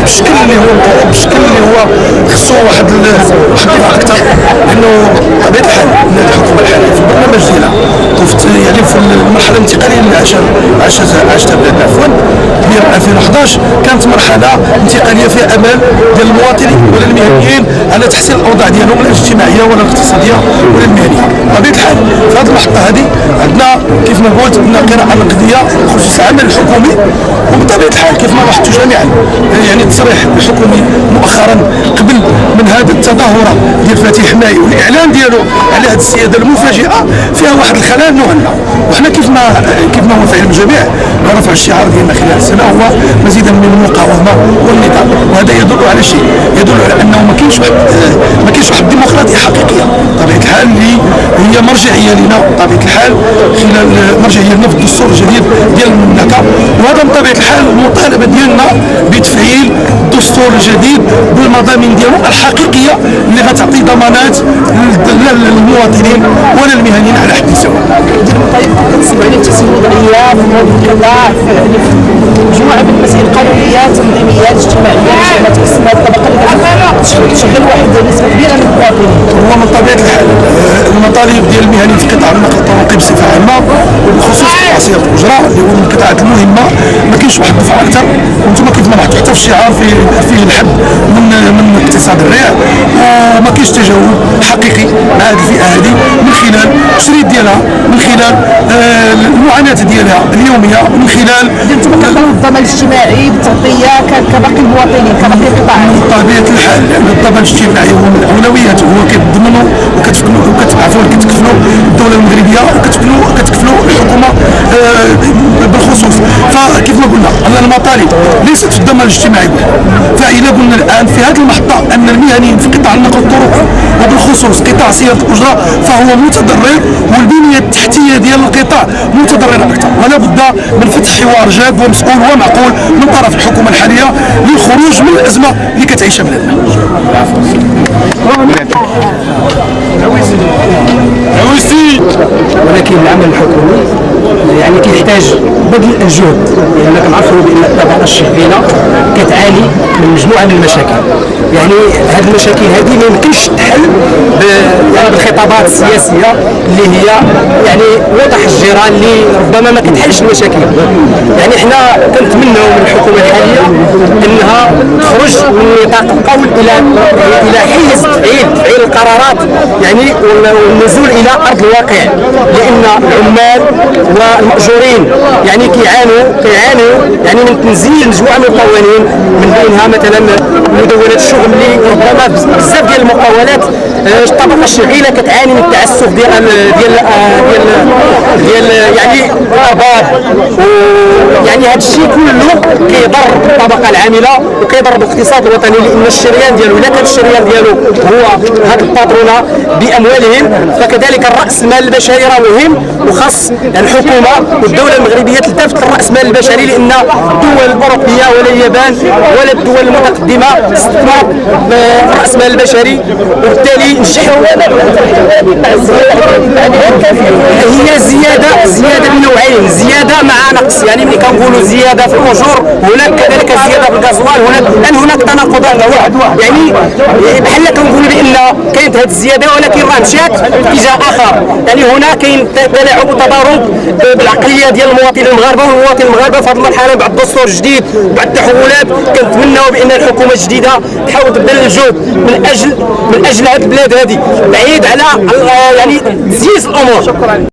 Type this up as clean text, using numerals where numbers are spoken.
بالشكل اللي هو مطلوب، بالشكل اللي هو خصو واحد الوضع اكثر. لانه بطبيعه الحال الحكومه الحاليه في البرنامج ديالها يعني في المرحله الانتقاليه اللي عاشتها بلادنا عفوا ديال 2011 كانت مرحله انتقاليه فيها امال ديال المواطنين ولا المهنيين على تحسين الاوضاع ديالهم الاجتماعيه ولا الاقتصاديه ولا المهنيه. بطبيعه الحال في هذه المحطه هذه عندنا كيف ما قلت عندنا قراءه نقديه بخصوص العمل الحكومي، وبطبيعه الحال كيف ما لاحظتوا جميعا يعني التصريح الحكومي مؤخرا قبل من هذه التظاهره ديال فتحي حماي والاعلان ديالو على هذه السياده المفاجئه فيها واحد الخلل مهنا. وحنا كيف ما هو في علم الجميع رفع الشعار ديالنا خلال السنه هو مزيدا من المقاومه والنضال، وهذا يدل على شيء، يدل على انه ما كاينش واحد الديمقراطيه حقيقيه بطبيعه الحال اللي هي مرجعيه لنا بطبيعه الحال خلال مرجعيه لنا في الدستور الجديد ديال المملكه. وهذا بطبيعه الحال المطالبه ديالنا بتفعيل الدستور الجديد بالمضامين ديالو الحقيقيه اللي غتعطي ضمانات لا للمواطنين ولا المهنيين على حد سواء. طيب كتسمع عليه تحسين الوضعيه في القطاع في مجموعه من المسائل القانونيه التنظيميه الاجتماعيه اللي تقسم هذه الطبقه اللي تشغل واحد نسبه كبيره من المواطنين. هو من طبيعه الحال المطالب ديال المهنيين في قطاع النقل الطرقي بصفه عامه وبخصوص قطاع الاجره اللي هو من القطاعات المهمه ما كاينش واحد الدفعه اكثر. وانتم كيف ما لاحظتوا حتى في الشعار فيه الحد من اقتصاد الريع، وما كاينش تجاوب حقيقي مع هذه الفئه هذه من خلال التشريد ديالها، من خلال المعاناه ديالها اليوميه، من خلال الضمان الاجتماعي بالتغطيه كباقي المواطنين كباقي القطاع. بطبيعه الحال الضمان الاجتماعي هو من الاولويات، هو كيتضمنوا كتكفلوا الدوله المغربيه وكتكفلوا الحكومه بالخصوص. فكيف ما قلنا ان المطالب ليست في الضمان الاجتماعي، فإذا قلنا الان في هذه المحطه ان المهنيين في قطاع النقل الطرقي وبالخصوص قطاع سياده الاجره فهو متضرر، والبنيه التحتيه ديال القطاع متضرره اكثر، ولا بد من فتح حوار جاد ومسؤول ومعقول من طرف الحكومه الحاليه للخروج من الازمه اللي كتعيشها بلادنا. ولكن العمل الحكومي يعني كيحتاج بذل الجهد، لان كنعرفوا بان الطبقه الشعبيه كتعاني من مجموعه من المشاكل. يعني هذه المشاكل هذه ما يمكنش تحل يعني بالخطابات السياسيه اللي هي يعني وضح الجيران اللي ربما ما كتحلش المشاكل. يعني حنا كنتمنوا من الحكومه الحاليه انها تخرج من نطاق القول الى حيز تفعيل القرارات يعني والنزول الى ارض الواقع، لان العمال والمأجورين يعني كيعانوا يعني من تنزيل مجموعه من القوانين، من بينها مثلا مدونه الشغل اللي ربما بزاف ديال المقاولات الطبقه الشغيله كتعاني من التعسف ديال يعني الارباب. يعني هذا الشيء كله كيضر الطبقه العامله وكيضر بالاقتصاد الوطني، لان الشريان ديالو الا كان الشريان ديالو هو هاد الباترونه باموالهم، فكذلك الراس المال البشري راه مهم، وخاص الحكومه والدوله المغربيه تلتفت للراس المال البشري، لان الدول الاوروبيه ولا اليابان ولا الدول المتقدمه استثمرت الراس المال البشري، وبالتالي نجحوا. هي زياده بنوعين، زياده مع نقص. يعني ملي كنقولوا زياده في الاجور هناك كذلك زياده في الغازوال، هناك تناقضات. يعني بحال كنقولوا بان كاينه هذه الزياده ولكن راه مشات في اتجاه اخر. يعني هنا كاين تلاعب وتضارب بالعقليه ديال المواطنين المغاربه، والمواطن المغاربه في هذه المرحله بعد الدستور الجديد بعد التحولات كنتمناو بان الحكومه الجديده تحاول تبذل الجهد من اجل هذه البلاد هذه، بعيد على يعني تزييز الامور.